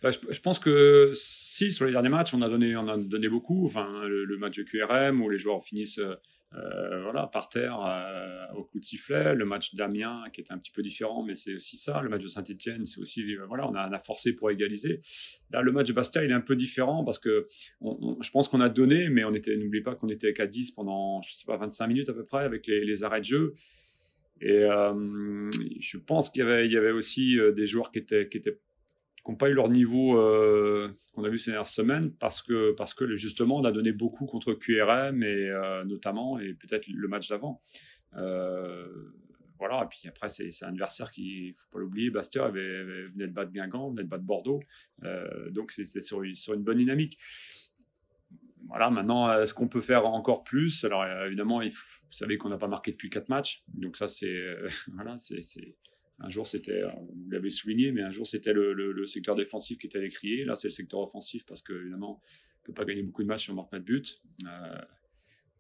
Je pense que si sur les derniers matchs on a donné beaucoup. Enfin, le match de QRM où les joueurs finissent voilà, par terre au coup de sifflet. Le match d'Amiens qui était un petit peu différent, mais c'est aussi ça. Le match de Saint-Etienne, c'est aussi voilà, on a forcé pour égaliser. Là, le match de Bastia, il est un peu différent parce que je pense qu'on a donné, mais n'oublie pas qu'on était qu'à 10 pendant je sais pas 25 minutes à peu près avec les arrêts de jeu. Et je pense qu'il y avait aussi des joueurs qui n'ont pas eu leur niveau qu'on a vu ces dernières semaines parce que justement on a donné beaucoup contre QRM et notamment et peut-être le match d'avant. Voilà, et puis après c'est un adversaire qui, faut pas l'oublier, Bastia venait de battre Guingamp, venait de battre Bordeaux, donc c'est sur une bonne dynamique. Voilà, maintenant, est-ce qu'on peut faire encore plus? Alors, évidemment, vous savez qu'on n'a pas marqué depuis 4 matchs. Donc, ça, voilà, un jour, c'était, vous l'avez souligné, mais un jour, c'était le secteur défensif qui était décrié. Là, c'est le secteur offensif parce qu'évidemment, on ne peut pas gagner beaucoup de matchs si on ne marque pas de but.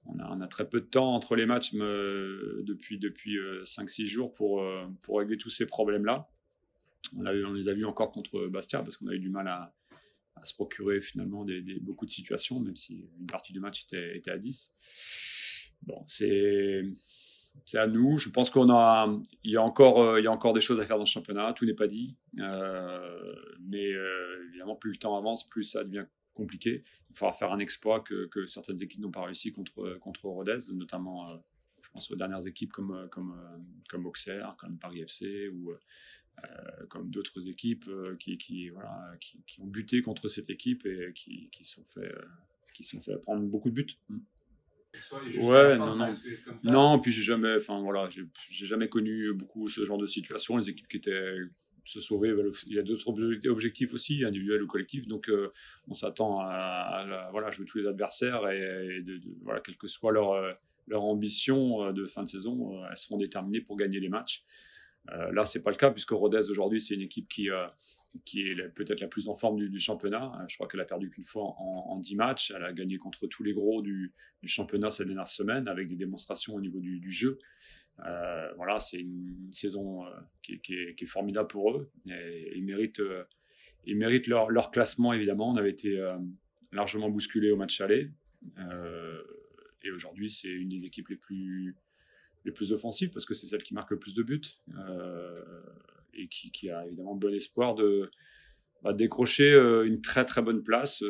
On a très peu de temps entre les matchs depuis 5-6 jours pour régler tous ces problèmes-là. On les a vus encore contre Bastia parce qu'on a eu du mal à se procurer finalement beaucoup de situations, même si une partie du match était à 10. Bon, c'est à nous. Je pense il y a encore des choses à faire dans ce championnat. Tout n'est pas dit. Mais évidemment, plus le temps avance, plus ça devient compliqué. Il faudra faire un exploit que certaines équipes n'ont pas réussi contre Rodez, notamment, je pense aux dernières équipes comme Auxerre, comme Paris FC ou comme d'autres équipes qui ont buté contre cette équipe et qui sont fait prendre beaucoup de buts. Ouais, non, puis j'ai jamais connu beaucoup ce genre de situation. Les équipes qui étaient se sauver, il y a d'autres objectifs aussi, individuels ou collectifs, donc on s'attend à jouer tous les adversaires et voilà, quelle que soit leur ambition de fin de saison, elles seront déterminées pour gagner les matchs. Là, c'est pas le cas puisque Rodez aujourd'hui, c'est une équipe qui est peut-être la plus en forme du championnat. Je crois qu'elle a perdu qu'une fois en 10 matchs. Elle a gagné contre tous les gros du championnat ces dernières semaines avec des démonstrations au niveau du jeu. Voilà, c'est une saison qui est formidable pour eux. Et ils méritent leur classement, évidemment. On avait été largement bousculés au match aller. Et aujourd'hui, c'est une des équipes les plus offensives parce que c'est celle qui marque le plus de buts et qui a évidemment bon espoir de décrocher une très très bonne place.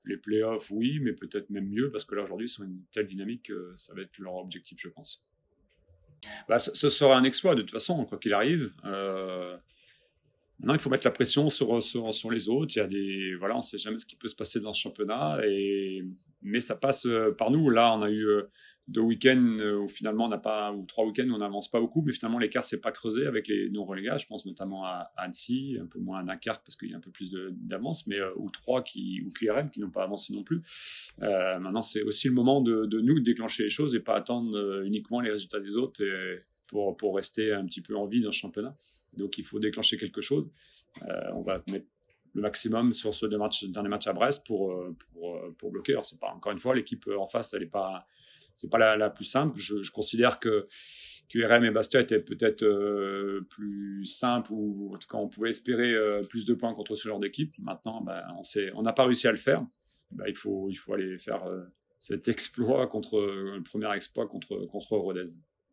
Les playoffs, oui, mais peut-être même mieux parce que là aujourd'hui ils sont une telle dynamique que ça va être leur objectif, je pense. Ce sera un exploit de toute façon, quoi qu'il arrive. Maintenant, il faut mettre la pression sur les autres. Voilà, on ne sait jamais ce qui peut se passer dans ce championnat, mais ça passe par nous. Là, on a eu 2 week-ends où finalement ou 3 week-ends où on n'avance pas beaucoup, mais finalement l'écart s'est pas creusé avec les non-relégats. Je pense notamment à Annecy, un peu moins à Dunkerque parce qu'il y a un peu plus d'avance, mais ou QRM qui n'ont pas avancé non plus. Maintenant, c'est aussi le moment de nous déclencher les choses et pas attendre uniquement les résultats des autres pour rester un petit peu en vie dans ce championnat. Donc il faut déclencher quelque chose. On va mettre le maximum sur ce dernier match à Brest pour bloquer. Alors c'est pas, encore une fois, l'équipe en face, c'est pas la plus simple. Je considère que QRM et Bastia étaient peut-être plus simples, ou en tout cas on pouvait espérer plus de points contre ce genre d'équipe. Maintenant, on n'a pas réussi à le faire. Il faut aller faire cet exploit le premier exploit contre Rodez.